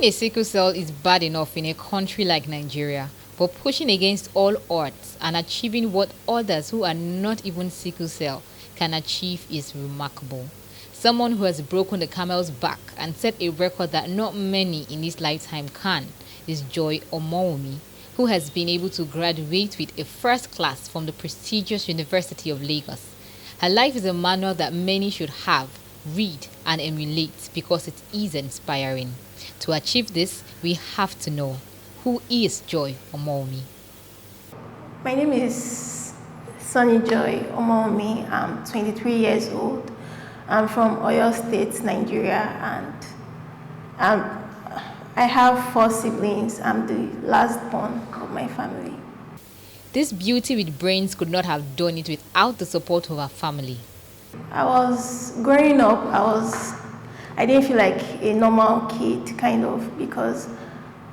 a sickle cell is bad enough in a country like Nigeria, but pushing against all odds and achieving what others who are not even sickle cell can achieve is remarkable. Someone who has broken the camel's back and set a record that not many in this lifetime can is Joy Omoni, who has been able to graduate with a first class from the prestigious University of Lagos. Her life is a manual that many should have, read and emulate because it is inspiring. To achieve this, we have to know, who is Joy Omoni? My name is Joy Omoni. I'm 23 years old. I'm from Oyo State, Nigeria, and I have 4 siblings. I'm the last born of my family. This beauty with brains could not have done it without the support of her family. I was growing up, I didn't feel like a normal kid, kind of, because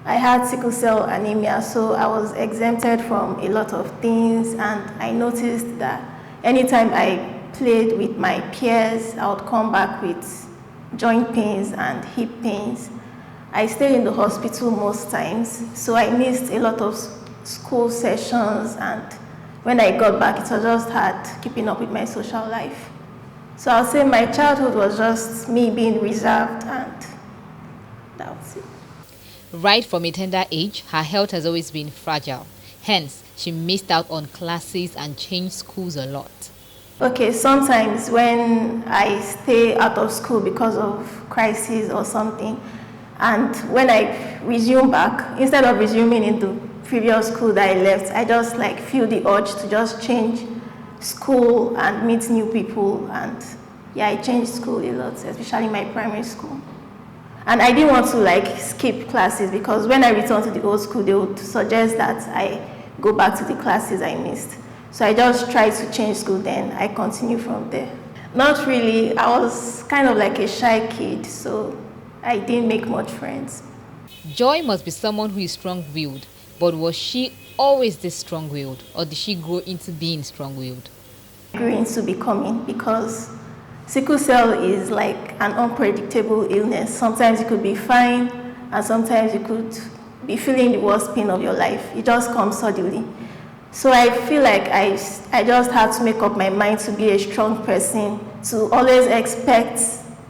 I had sickle cell anemia, so I was exempted from a lot of things, and I noticed that anytime I played with my peers, I would come back with joint pains and hip pains. I stayed in the hospital most times, so I missed a lot of school sessions, and when I got back, it was just hard keeping up with my social life. So I'll say my childhood was just me being reserved, and that was it. Right from a tender age, her health has always been fragile. Hence, she missed out on classes and changed schools a lot. Okay, sometimes when I stay out of school because of crisis or something, and when I resume back, instead of resuming into previous school that I left, I just feel the urge to just change school and meet new people, and yeah, I changed school a lot, especially my primary school. And I didn't want to skip classes, because when I returned to the old school, they would suggest that I go back to the classes I missed. So I just tried to change school, then I continued from there. Not really. I was kind of like a shy kid, so I didn't make much friends. Joy must be someone who is strong-willed, but was she always this strong-willed, or did she grow into being strong-willed? I grew into becoming, because sickle cell is like an unpredictable illness. Sometimes you could be fine, and sometimes you could be feeling the worst pain of your life. It just comes suddenly. So I feel like I just had to make up my mind to be a strong person, to always expect.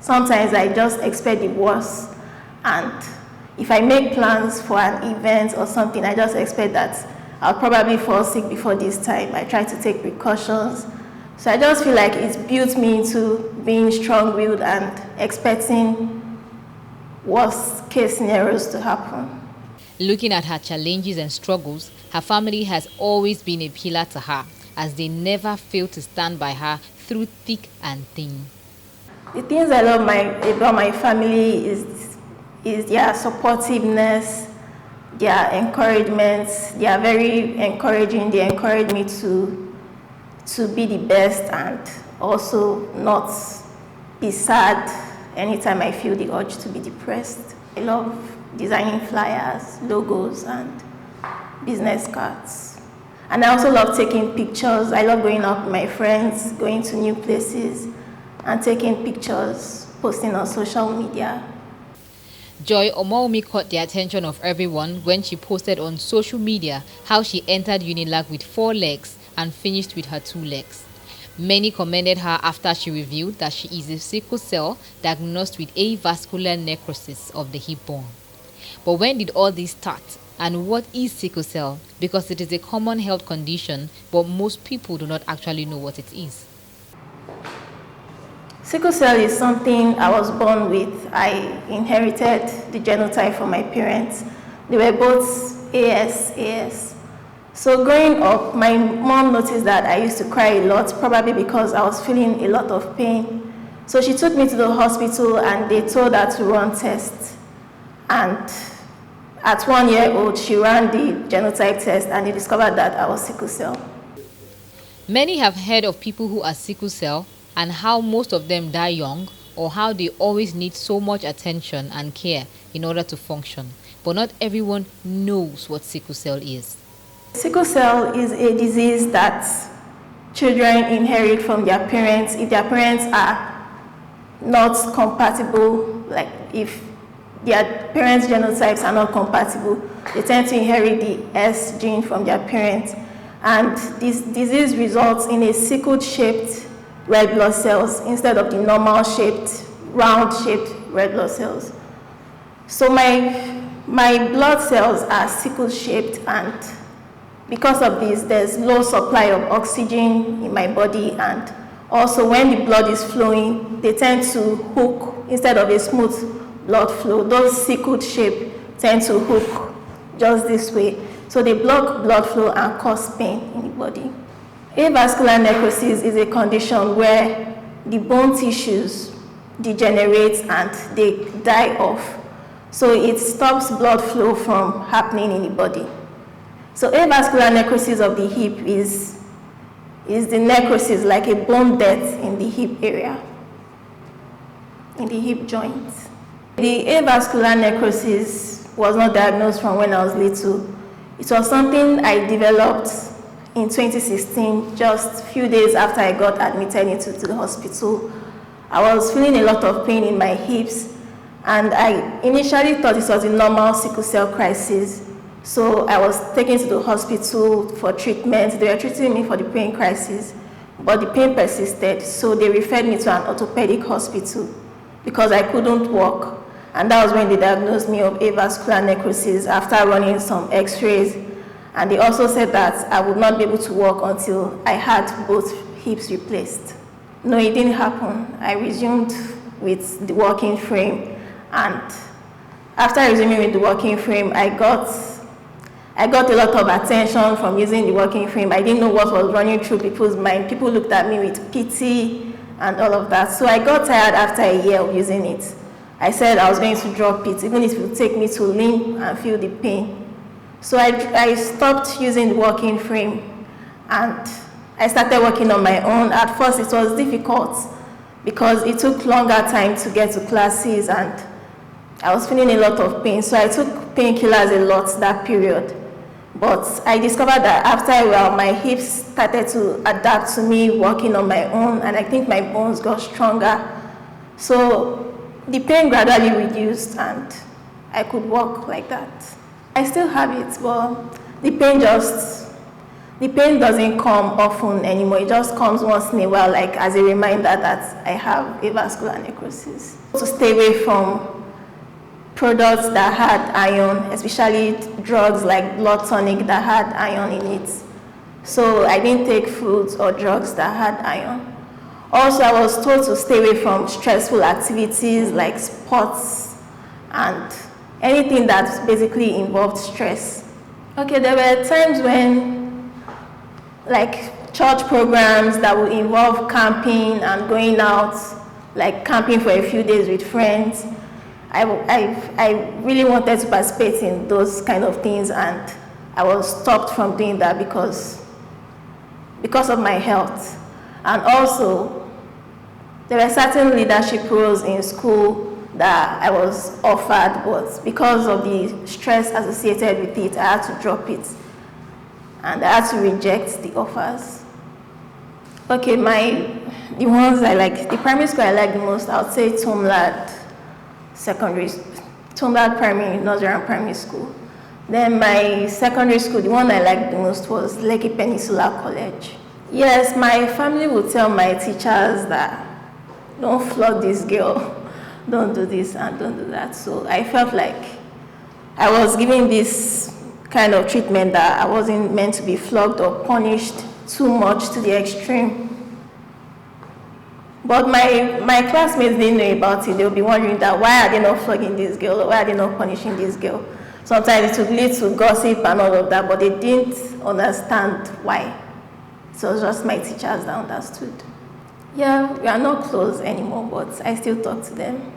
Sometimes I just expect the worst, and if I make plans for an event or something, I just expect that I'll probably fall sick before this time. I try to take precautions. So I just feel like it's built me into being strong-willed and expecting worst case scenarios to happen. Looking at her challenges and struggles, her family has always been a pillar to her, as they never fail to stand by her through thick and thin. The things I love about my family is their supportiveness, their encouragement. They are very encouraging. They encourage me to be the best, and also not be sad anytime I feel the urge to be depressed. I love designing flyers, logos, and business cards. And I also love taking pictures. I love going out with my friends, going to new places, and taking pictures, posting on social media. Joy Omoni caught the attention of everyone when she posted on social media how she entered UNILAG with 4 legs and finished with her 2 legs. Many commended her after she revealed that she is a sickle cell diagnosed with avascular necrosis of the hip bone. But when did all this start? And what is sickle cell? Because it is a common health condition, but most people do not actually know what it is. Sickle cell is something I was born with. I inherited the genotype from my parents. They were both AS. So growing up, my mom noticed that I used to cry a lot, probably because I was feeling a lot of pain. So she took me to the hospital, and they told her to run tests. And at 1 year old, she ran the genotype test, and they discovered that I was sickle cell. Many have heard of people who are sickle cell and how most of them die young, or how they always need so much attention and care in order to function. But not everyone knows what sickle cell is. Sickle cell is a disease that children inherit from their parents if their parents are not compatible, like if their parents' genotypes are not compatible. They tend to inherit the S gene from their parents. And this disease results in a sickle-shaped red blood cells instead of the normal-shaped, round-shaped red blood cells. So my blood cells are sickle-shaped, and because of this, there's low supply of oxygen in my body, and also when the blood is flowing, they tend to hook instead of a smooth blood flow. Those sickled shape tend to hook just this way. So they block blood flow and cause pain in the body. Avascular necrosis is a condition where the bone tissues degenerate and they die off. So it stops blood flow from happening in the body. So avascular necrosis of the hip is the necrosis, like a bone death in the hip area, in the hip joint. The avascular necrosis was not diagnosed from when I was little. It was something I developed in 2016, just a few days after I got admitted into the hospital. I was feeling a lot of pain in my hips, and I initially thought it was a normal sickle cell crisis. So I was taken to the hospital for treatment. They were treating me for the pain crisis, but the pain persisted, so they referred me to an orthopedic hospital because I couldn't walk. And that was when they diagnosed me of avascular necrosis after running some x-rays. And they also said that I would not be able to walk until I had both hips replaced. No, it didn't happen. I resumed with the walking frame. And after resuming with the walking frame, I got a lot of attention from using the walking frame. I didn't know what was running through people's mind. People looked at me with pity and all of that. So I got tired after a year of using it. I said I was going to drop it, even if it would take me to limp and feel the pain. So I stopped using the walking frame, and I started working on my own. At first it was difficult because it took longer time to get to classes, and I was feeling a lot of pain. So I took painkillers a lot that period. But I discovered that after a while, my hips started to adapt to me working on my own, and I think my bones got stronger. So the pain gradually reduced, and I could walk like that. I still have it, but the pain doesn't come often anymore. It just comes once in a while, like as a reminder that I have avascular necrosis. To stay away from products that had iron, especially drugs like blood tonic that had iron in it. So I didn't take foods or drugs that had iron. Also, I was told to stay away from stressful activities like sports and anything that basically involved stress. Okay, there were times when, like church programs that would involve camping and going out, like camping for a few days with friends. I really wanted to participate in those kind of things, and I was stopped from doing that because of my health. And also, there were certain leadership roles in school that I was offered, but because of the stress associated with it, I had to drop it. And I had to reject the offers. Okay, the ones I like, the primary school I like the most, I would say Tomlad Primary, Nursery and Primary School. Then my secondary school, the one I liked the most was Lekki Peninsula College. Yes, my family would tell my teachers that, don't flog this girl, don't do this and don't do that. So I felt like I was giving this kind of treatment that I wasn't meant to be flogged or punished too much to the extreme. But my classmates didn't know about it. They would be wondering that why are they not flogging this girl, or why are they not punishing this girl? Sometimes it would lead to gossip and all of that, but they didn't understand why. So it was just my teachers that understood. Yeah, we are not close anymore, but I still talk to them.